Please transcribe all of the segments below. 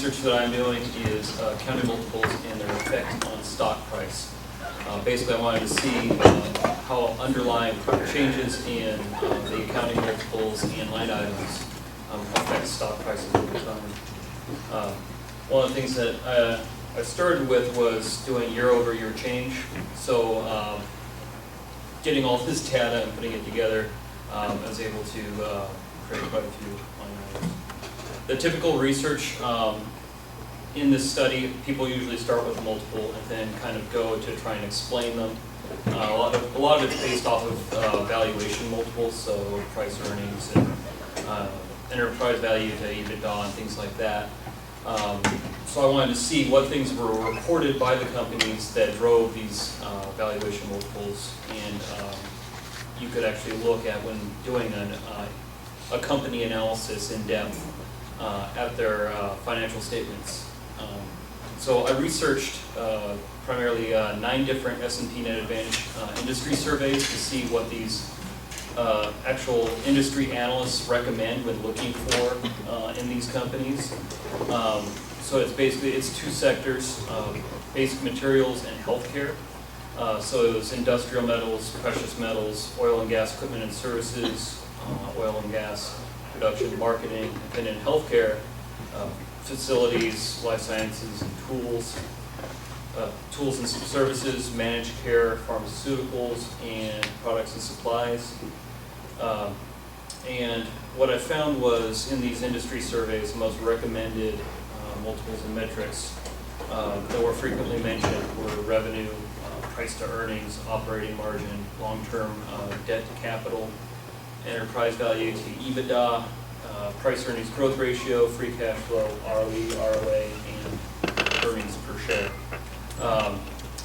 research that I'm doing is accounting multiples and their effect on stock price. Basically, I wanted to see how underlying changes in the accounting multiples and line items affect stock prices over time. One of the things that I started with was doing year-over-year change. So getting all this data and putting it together, I was able to create quite a few line items. The typical research in this study, people usually start with a multiple and then kind of go to try and explain them. A lot of it's based off of valuation multiples, so price earnings and enterprise value to EBITDA and things like that. So I wanted to see what things were reported by the companies that drove these valuation multiples, and you could actually look at when doing a company analysis in depth at their financial statements. So I researched primarily 9 different S&P Net Advantage industry surveys to see what these actual industry analysts recommend when looking for in these companies. So it's basically, it's 2 sectors, basic materials and healthcare. So it was industrial metals, precious metals, oil and gas equipment and services, oil and gas production, marketing, and then in healthcare, facilities, life sciences and tools, tools and services, managed care, pharmaceuticals, and products and supplies. And what I found was in these industry surveys, the most recommended multiples and metrics that were frequently mentioned were revenue, price to earnings, operating margin, long-term debt to capital, enterprise value to EBITDA, price earnings growth ratio, free cash flow, ROE, ROA, and earnings per share.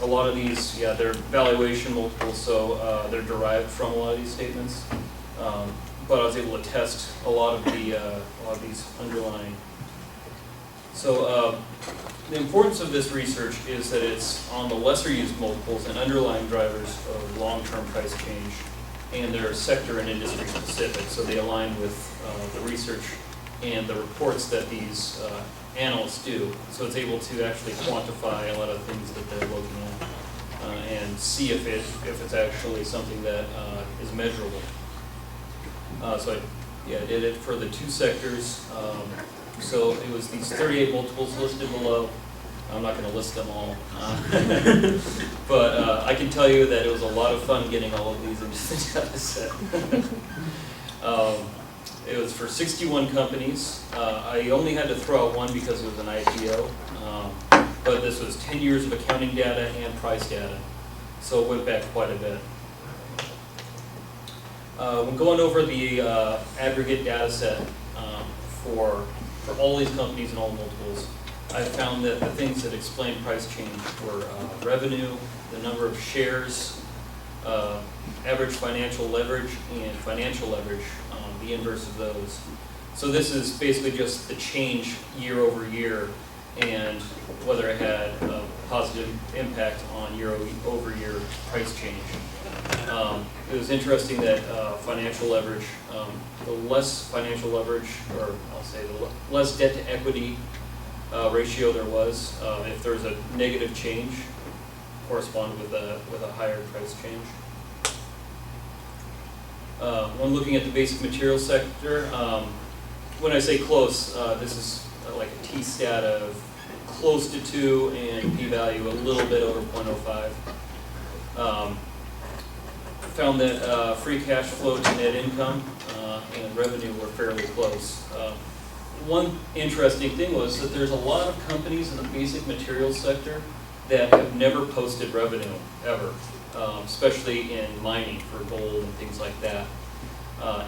A lot of these, yeah, they're valuation multiples, so they're derived from a lot of these statements. But I was able to test a lot of these underlying. So the importance of this research is that it's on the lesser used multiples and underlying drivers of long-term price change, and they're sector and industry specific, so they align with the research and the reports that these analysts do. So it's able to actually quantify a lot of things that they're looking at and see if it's actually something that is measurable. So I did it for the 2 sectors. So it was these 38 multiples listed below. I'm not going to list them all, but I can tell you that it was a lot of fun getting all of these into the data set. It was for 61 companies. I only had to throw out one because it was an IPO, but this was 10 years of accounting data and price data, so it went back quite a bit. When going over the aggregate data set for all these companies and all multiples, I found that the things that explain price change were revenue, the number of shares, average financial leverage, and financial leverage, the inverse of those. So this is basically just the change year over year and whether it had a positive impact on year over year price change. It was interesting that financial leverage, the less financial leverage, or I'll say the less debt to equity ratio there was, if there was a negative change, corresponded with a higher price change. When looking at the basic materials sector, when I say close, this is like a t-stat of close to 2 and p-value a little bit over 0.05. Found that free cash flow to net income and revenue were fairly close. One interesting thing was that there's a lot of companies in the basic materials sector that have never posted revenue ever, especially in mining for gold and things like that.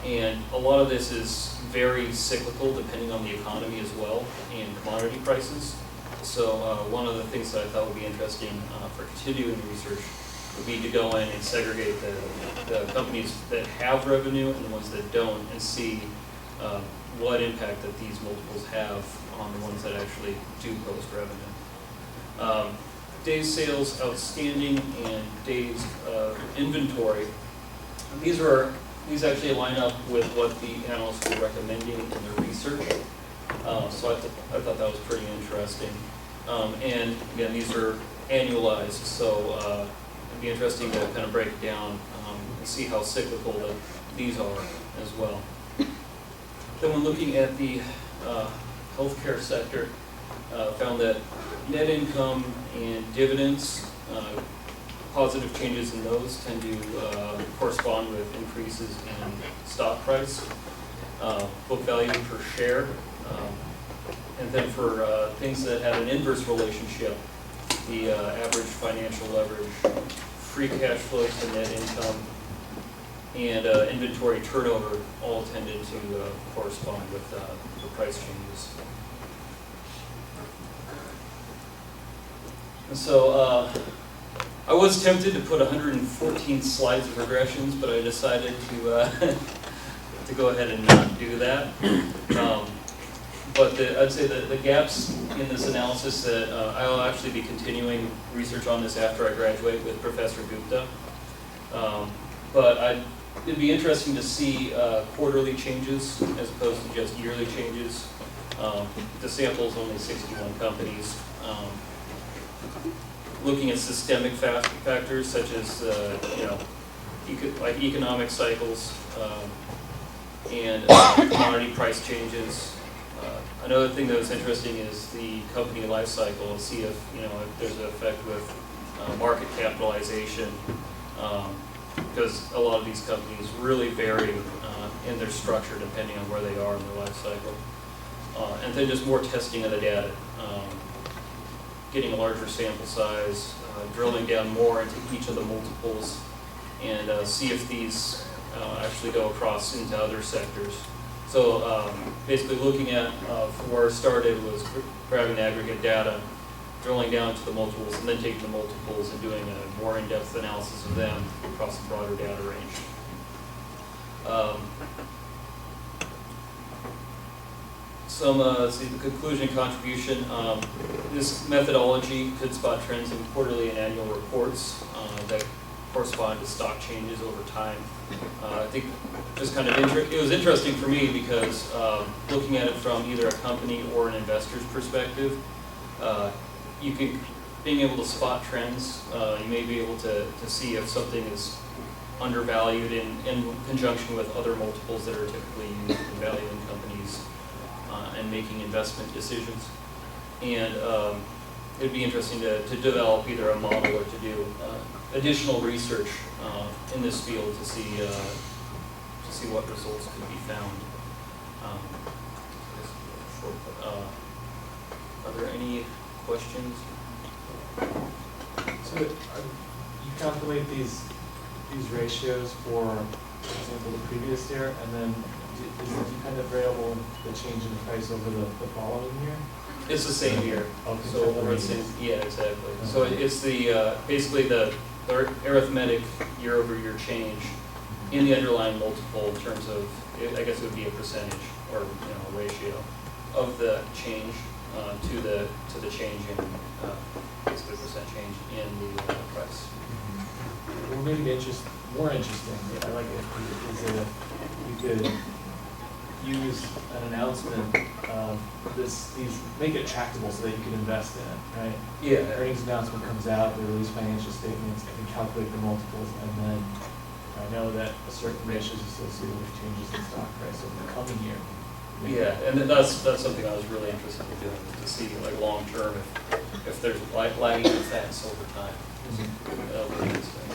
And a lot of this is very cyclical depending on the economy as well and commodity prices. So one of the things that I thought would be interesting for continuing research would be to go in and segregate the companies that have revenue and the ones that don't, and see what impact that these multiples have on the ones that actually do post revenue. Days sales outstanding and days inventory. These actually line up with what the analysts were recommending in their research. So I thought that was pretty interesting. And again, these are annualized, so it'd be interesting to kind of break it down and see how cyclical these are as well. Then when looking at the healthcare sector, found that net income and dividends, positive changes in those tend to correspond with increases in stock price, book value per share, and then for things that have an inverse relationship, the average financial leverage, free cash flow to net income, and inventory turnover all tended to correspond with the price changes. And so I was tempted to put 114 slides of regressions, but I decided to to go ahead and not do that. But I'd say that the gaps in this analysis that I'll actually be continuing research on this after I graduate with Professor Gupta. But it'd be interesting to see quarterly changes as opposed to just yearly changes. The sample is only 61 companies. Looking at systemic factors such as like economic cycles and commodity price changes. Another thing that was interesting is the company life cycle, and see if if there's an effect with market capitalization, because a lot of these companies really vary in their structure depending on where they are in their life cycle. And then just more testing of the data, getting a larger sample size, drilling down more into each of the multiples, and see if these actually go across into other sectors. So basically looking at from where it started was grabbing aggregate data, drilling down to the multiples, and then taking the multiples and doing a more in-depth analysis of them across a broader data range. Let's see, the conclusion and contribution. This methodology could spot trends in quarterly and annual reports that correspond to stock changes over time. I think it was it was interesting for me because looking at it from either a company or an investor's perspective, being able to spot trends, you may be able to see if something is undervalued in conjunction with other multiples that are typically used in valuing companies and making investment decisions. And it'd be interesting to develop either a model or to do additional research in this field to see what results could be found. Are there any questions? So you calculate these ratios for example, the previous year, and then is the dependent variable the change in price over the following year? It's the same year. Okay. So yeah, exactly. Okay. So it's the basically the arithmetic year-over-year change in the underlying multiple in terms of, I guess it would be a percentage or a ratio of the change to the change in basically percent change in the price. Well, maybe more interesting, I like it, is that you could use an announcement of make it tractable so that you can invest in it, right? Yeah. Earnings announcement comes out, they release financial statements, I can calculate the multiples, and then I know that a certain ratio is associated with changes in stock price over the coming year. Yeah, and that's something I was really interested in doing, to see like long term if there's lagging effects over time. That'll be interesting.